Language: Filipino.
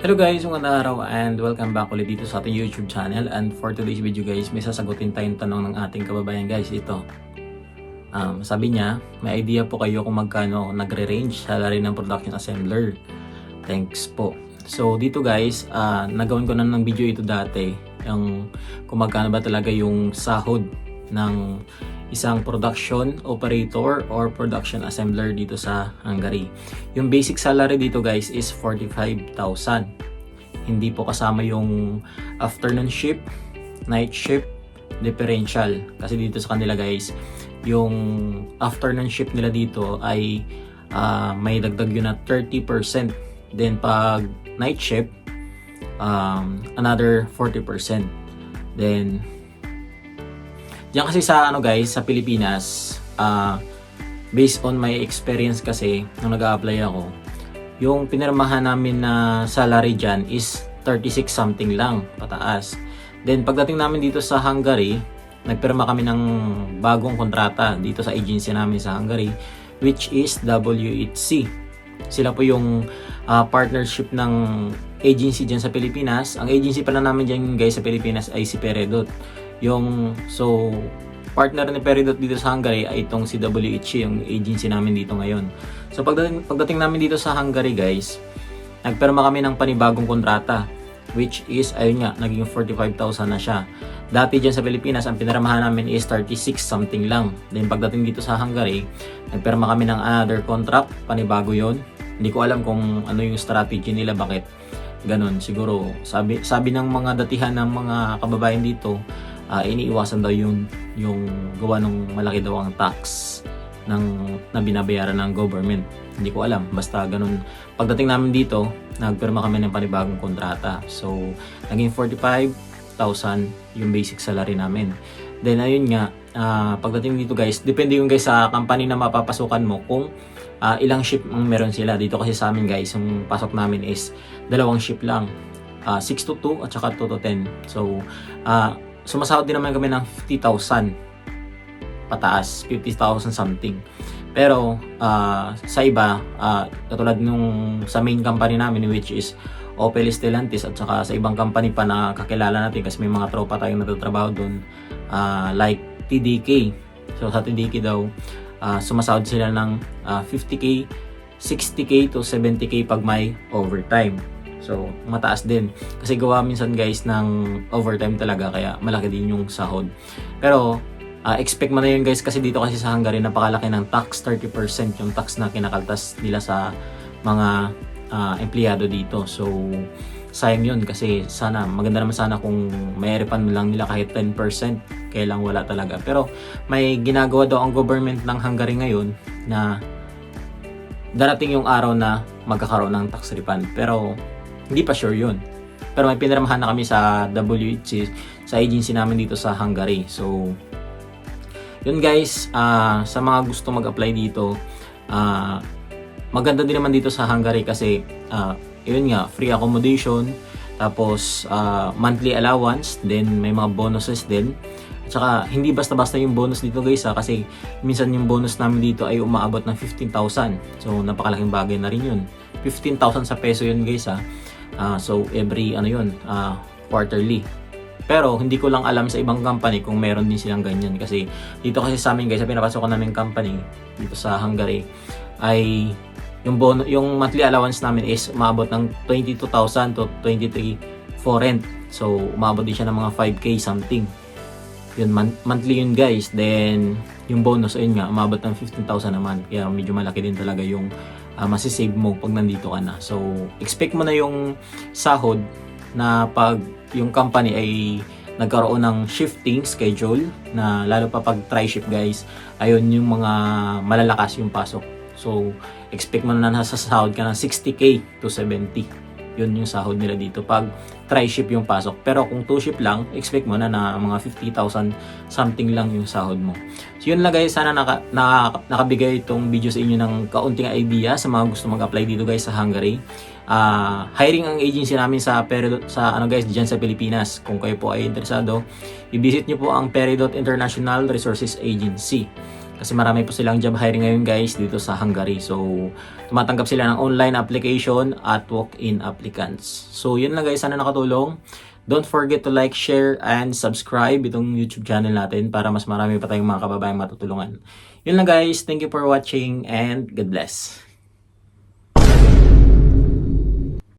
Hello guys, magandang araw and welcome back ulit dito sa ating YouTube channel. And for today's video guys, may sasagutin tayong tanong ng ating kababayan guys. Ito, sabi niya, may idea po kayo kung magkano nagre-range salary ng production assembler? Thanks po. So dito guys, nagawin ko na ng video ito dati, yung kung magkano ba talaga yung sahod ng isang production operator or production assembler dito sa Hungary. Yung basic salary dito guys is 45,000. Hindi po kasama yung afternoon shift, night shift, differential. Kasi dito sa kanila guys, yung afternoon shift nila dito ay may dagdag yun na 30%. Then pag night shift, another 40%. Then diyan kasi sa guys, sa Pilipinas, based on my experience kasi nung nag-a-apply ako, yung pinirmahan namin na salary dyan is 36 something lang pataas. Then pagdating namin dito sa Hungary, nagpirma kami ng bagong kontrata dito sa agency namin sa Hungary, which is WHC. Sila po yung partnership ng agency dyan sa Pilipinas. Ang agency pala namin dyan guys sa Pilipinas ay si Peredot. So partner ni Peridot dito sa Hungary ay itong si WHC, yung agency namin dito ngayon. So pagdating namin dito sa Hungary guys, nagpirma kami ng panibagong kontrata, which is ayun nga, naging 45,000 na siya. Dati dyan sa Pilipinas, ang pinirmahan namin is 36 something lang. Then pagdating dito sa Hungary, nagpirma kami ng another contract, panibago yon. Hindi ko alam kung ano yung strategy nila, bakit ganun. Siguro sabi ng mga datihan ng mga kababayan dito, iniiwasan daw yung gawa ng malaki daw ang tax na binabayaran ng government. Hindi ko alam, basta ganun. Pagdating namin dito, nagpirma kami ng panibagong kontrata. So naging 45,000 yung basic salary namin. Then ayun nga, pagdating dito guys, depende yung guys sa company na mapapasukan mo kung ilang shift ang meron sila. Dito kasi sa amin guys, yung pasok namin is 2 shift lang, 6 to 2 at saka 2 to 10. So sumasahod din naman kami ng 50,000 pataas, 50,000 something. Pero sa iba, katulad nung sa main company namin, which is Opel Stellantis, at saka sa ibang company pa na kakilala natin kasi may mga tropa tayong natatrabaho doon, like TDK. So sa TDK daw, sumasahod sila ng 50k, 60k to 70k pag may overtime. So, mataas din. Kasi gawa minsan guys ng overtime talaga, kaya malaki din yung sahod. Pero, expect mo na yun guys, kasi dito kasi sa Hungary, napakalaki ng tax, 30% yung tax na kinakaltas nila sa mga empleyado dito. So, sayang yun kasi maganda naman sana kung may refund lang nila kahit 10%, kaya lang wala talaga. Pero, may ginagawa daw ang government ng Hungary ngayon na darating yung araw na magkakaroon ng tax refund. Pero, hindi pa sure yun. Pero may pinirmahan na kami sa WHC, sa agency namin dito sa Hungary. So, yun guys, sa mga gusto mag-apply dito, maganda din naman dito sa Hungary kasi, yun nga, free accommodation, tapos monthly allowance, then may mga bonuses din. At saka, hindi basta-basta yung bonus dito guys kasi minsan yung bonus namin dito ay umaabot ng 15,000. So, napakalaking bagay na rin yun. 15,000 sa peso yun guys so every quarterly. Pero hindi ko lang alam sa ibang company kung meron din silang ganyan, kasi dito kasi sa amin guys, sa pinapasok ko namin company dito sa Hungary ay yung monthly allowance namin is umabot ng 22,000 to 23 for rent. So umabot din siya ng mga 5k something. Yun, monthly yun guys. Then yung bonus ayun nga, umabot ng 15,000 naman. Kaya medyo malaki din talaga yung masisave mo pag nandito ka na. So, expect mo na yung sahod na pag yung company ay nagkaroon ng shifting schedule, na lalo pa pag tri-shift guys, ayun yung mga malalakas yung pasok. So, expect mo na nasa sahod ka ng 60k to 70. Yun yung sahod nila dito pag tri-shift yung pasok. Pero kung 2-shift lang, expect mo na mga 50,000 something lang yung sahod mo. So yun lang guys, sana nakabigay itong video sa inyo ng kaunting idea sa mga gusto mag-apply dito guys sa Hungary. Hiring ang agency namin sa Peridot, sa guys diyan sa Pilipinas. Kung kayo po ay interesado, i-visit niyo po ang Peridot International Resources Agency. Kasi marami po silang job hiring ngayon guys dito sa Hungary. So, tumatanggap sila ng online application at walk-in applicants. So, yun lang guys. Sana nakatulong. Don't forget to like, share, and subscribe itong YouTube channel natin para mas marami pa tayong mga kababayang matutulungan. Yun lang guys. Thank you for watching and God bless.